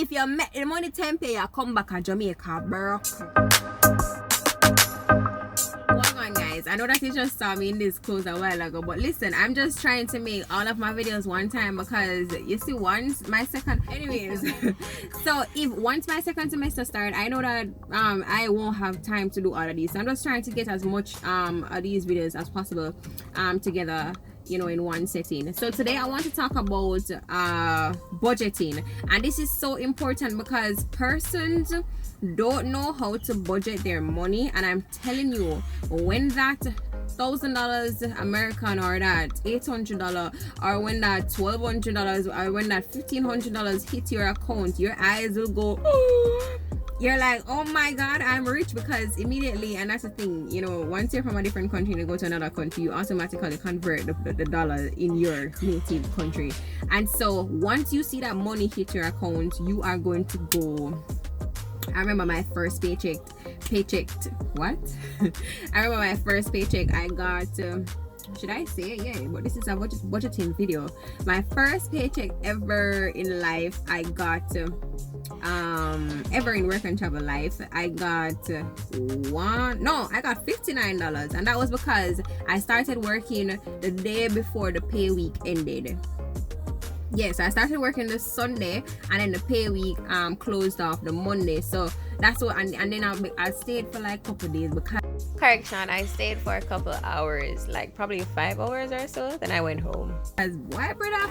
if you make the money tempe, you come back to Jamaica, bro. Guys, I know that you just saw me in this clothes a while ago, but listen, I'm just trying to make all of my videos one time because you see, once my second so if once my second semester start, I know that I won't have time to do all of these, so I'm just trying to get as much of these videos as possible together, you know, in one setting. So today I want to talk about budgeting, and this is so important because persons don't know how to budget their money. And I'm telling you, when that $1,000 American, or that $800, or when that $1,200, or when that $1,500 hit your account, your eyes will go, oh. You're like, oh my god, I'm rich, because immediately, and that's the thing, you know, once you're from a different country and you go to another country, you automatically convert the dollar in your native country. And so once you see that money hit your account, you are going to go. I remember my first paycheck. What? I remember my first paycheck. I got. Should I say it? Yeah, but this is a budgeting video. My first paycheck ever in life, I got. Ever in work and travel life, I got I got $59, and that was because I started working the day before the pay week ended. Yes, I started working the Sunday, and then the pay week closed off the Monday. So that's what, and then I stayed for like a couple days because. Correction, I stayed for a couple hours, like probably 5 hours or so. Then I went home. As why, brother?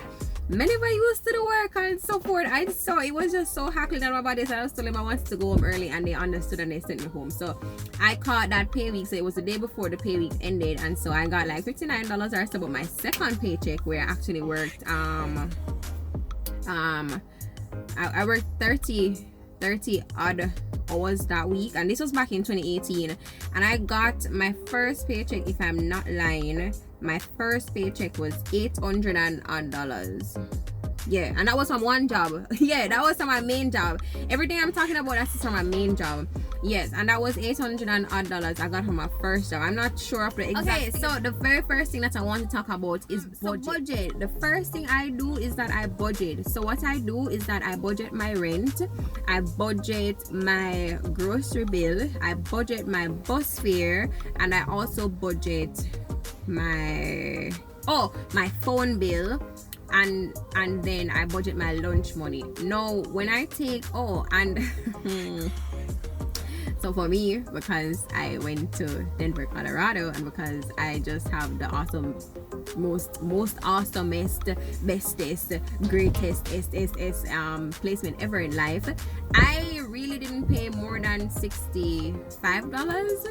Many of us used to the work and so forth. I saw it was just so hackling on my body, so I was telling them I wanted to go home early, and they understood and they sent me home. So I caught that pay week, so it was the day before the pay week ended, and so I got like $59 or so. But my second paycheck, where I actually worked, I worked 30 odd hours that week, and this was back in 2018, and I got my first paycheck, if I'm not lying, my first paycheck was $800. Yeah, and that was from one job. Yeah, that was from my main job. Everything I'm talking about, that's from my main job. Yes, and that was $800 I got from my first job. I'm not sure of the exact. Okay, so the very first thing that I want to talk about is budget. The first thing I do is that I budget. So what I do is that I budget my rent, I budget my grocery bill, I budget my bus fare, and I also budget my phone bill, and then I budget my lunch money. Now when I take so for me, because I went to Denver, Colorado, and because I just have the most awesomest, bestest, greatest placement ever in life, I really didn't pay more than $65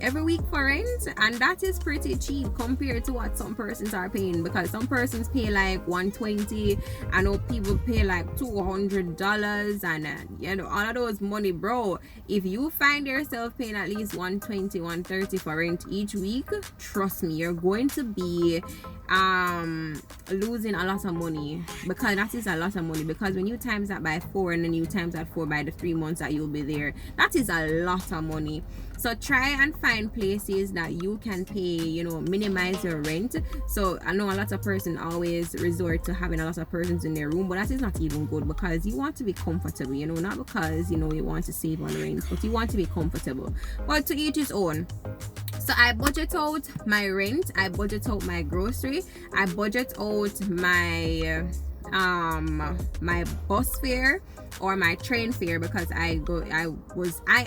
every week for rent, and that is pretty cheap compared to what some persons are paying, because some persons pay like $120. I know people pay like $200, and you know, all of those money, bro. If you find yourself paying at least $120, $130 for rent each week, trust me, you're going to be losing a lot of money, because that is a lot of money. Because when you times that by 4, and then you times that 4 by the 3 months that you'll be there, that is a lot of money. So try and find places that you can pay, you know, minimize your rent. So I know a lot of persons always resort to having a lot of persons in their room, but that is not even good, because you want to be comfortable, you know, not because, you know, you want to save on rent, but you want to be comfortable. But to each his own. So I budget out my rent, I budget out my grocery, I budget out my my bus fare or my train fare, because I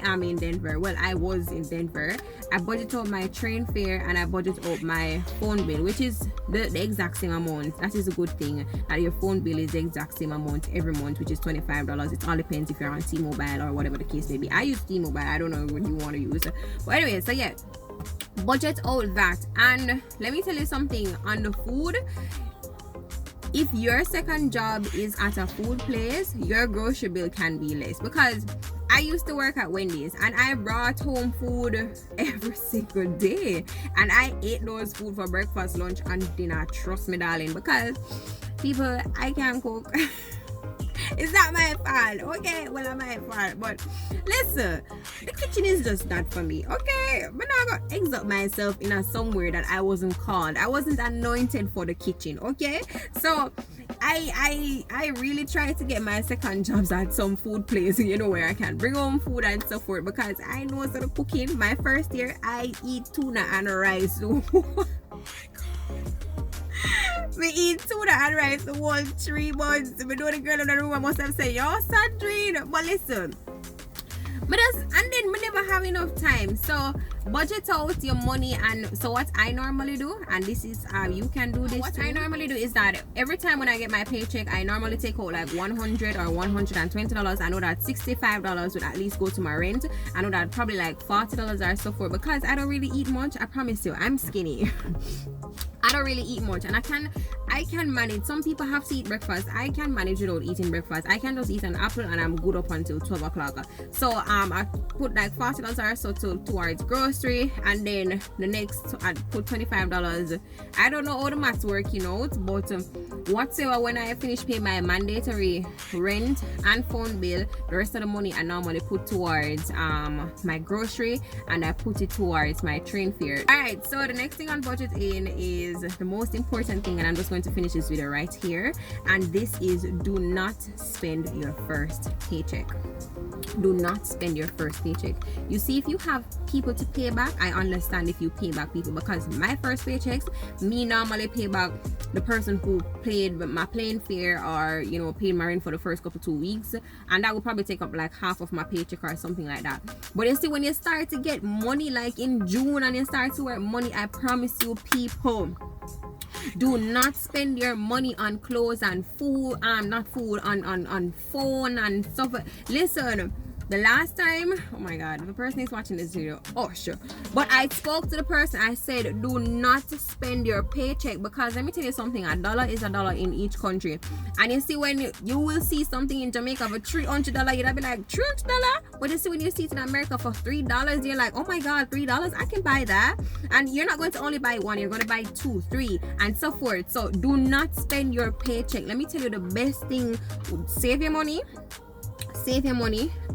am in Denver. Well, I was in Denver. I budget out my train fare, and I budget out my phone bill, which is the exact same amount. That is a good thing, that your phone bill is the exact same amount every month, which is $25. It all depends if you're on T-Mobile or whatever the case may be. I use T-Mobile. I don't know what you want to use, but anyway, so yeah, budget out that. And let me tell you something on the food. If your second job is at a food place, your grocery bill can be less, because I used to work at Wendy's, and I brought home food every single day, and I ate those food for breakfast, lunch, and dinner. Trust me, darling, because people, I can't cook. It's not my fault, okay? Well, it's my fault, but listen, the kitchen is just not for me, okay? But now I'm gonna exalt myself in somewhere that I wasn't called. I wasn't anointed for the kitchen, okay? So I really try to get my second jobs at some food place, you know, where I can bring home food and so forth, because I know sort of cooking. My first year I eat tuna and rice. We eat tuna and rice the whole 3 months. We know the girl in the room, I must have said, "Yo, Sandrine." But listen, and then we never have enough time, so budget out your money. And so what I normally do, and this is how you can do this what too. I normally do is that every time when I get my paycheck, I normally take out like $100 or $120. I know that $65 would at least go to my rent. I know that probably like $40 or so forth, because I don't really eat much. I promise you, I'm skinny. I don't really eat much, and I can manage. Some people have to eat breakfast. I can manage without eating breakfast. I can just eat an apple and I'm good up until 12 o'clock. So I put like $40 or so towards grocery, and then the next I put $25. I don't know how the math's working out, but whatsoever, when I finish paying my mandatory rent and phone bill, the rest of the money I normally put towards my grocery, and I put it towards my train fare. Alright, so the next thing on budget in is the most important thing, and I'm just going to finish this video right here, and this is: do not spend your first paycheck. Do not spend your first paycheck. You see, if you have people to pay back, I understand if you pay back people, because my first paychecks, me normally pay back the person who paid my plane fare, or you know, paid my rent for the first couple 2 weeks, and that would probably take up like half of my paycheck or something like that. But you see, when you start to get money like in June and you start to work money, I promise you, people, do not spend your money on clothes and food, not food, on phone and stuff. Listen, the last time, oh my god, the person is watching this video, oh sure, but I spoke to the person. I said, do not spend your paycheck, because let me tell you something, a dollar is a dollar in each country. And you see, when you will see something in Jamaica for $300, you'll be like, $300? But you see, when you see it in America for $3, you're like, oh my god, $3, I can buy that. And you're not going to only buy one, you're going to buy 2, 3 and so forth. So do not spend your paycheck. Let me tell you the best thing: save your money,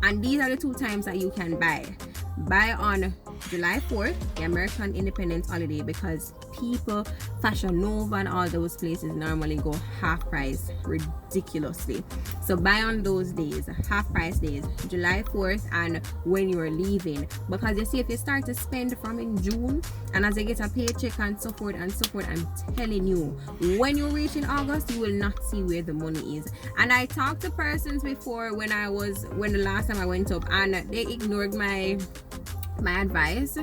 and these are the 2 times that you can buy on July 4th, the American Independence holiday, because people, Fashion Nova and all those places normally go half price ridiculously. So buy on those days, half price days, July 4th and when you're leaving, because you see, if you start to spend from in June and as you get a paycheck and so forth, I'm telling you, when you reach in August, you will not see where the money is. And I talked to persons before when the last time I went up, and they ignored my advice,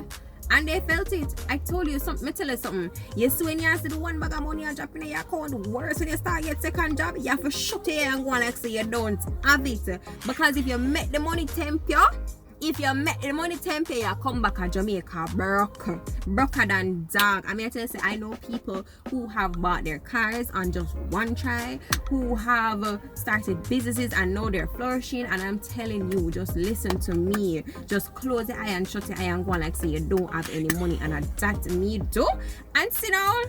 and they felt it. I told you something. Me tell you something. You see, when you see the one bag of money and drop in your account, worse when you start your second job, you have to shut your and go on like say you don't have it. Because if you make the money tempt you, you come back to Jamaica broker than dog. I mean, I tell you, I know people who have bought their cars on just one try, who have started businesses and now they're flourishing. And I'm telling you, just listen to me. Just close your eye and shut your eye and go on like say you don't have any money, and that me do. And sit down.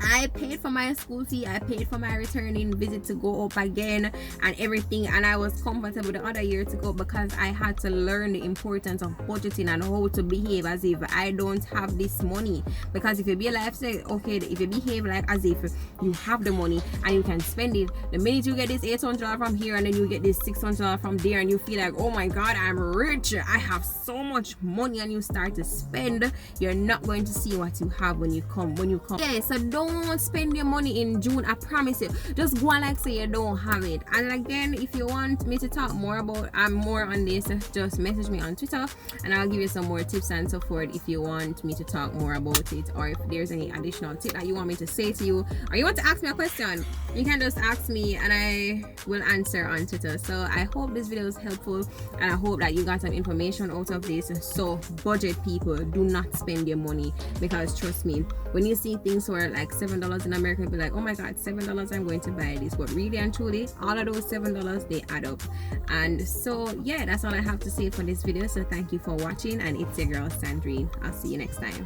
I paid for my school fee, I paid for my returning visit to go up again and everything, and I was comfortable the other year to go, because I had to learn the importance of budgeting and how to behave as if I don't have this money. Because if you be like, say, okay, if you behave like as if you have the money and you can spend it, the minute you get this $800 from here and then you get this $600 from there, and you feel like, oh my god, I'm rich, I have so much money, and you start to spend, you're not going to see what you have when you come. Yeah, so don't spend your money in June. I promise you. Just go and like say you don't have it. And again, if you want me to talk more about more on this, just message me on Twitter and I'll give you some more tips and so forth if you want me to talk more about it, or if there's any additional tip that you want me to say to you, or you want to ask me a question, you can just ask me and I will answer on Twitter. So I hope this video is helpful, and I hope that you got some information out of this. So budget, people, do not spend your money, because trust me, when you see things where like $7 in America, you'll be like, oh my god, $7, I'm going to buy this. But really and truly, all of those $7, they add up. And so yeah, that's all I have to say for this video. So thank you for watching, and it's your girl Sandrine. I'll see you next time.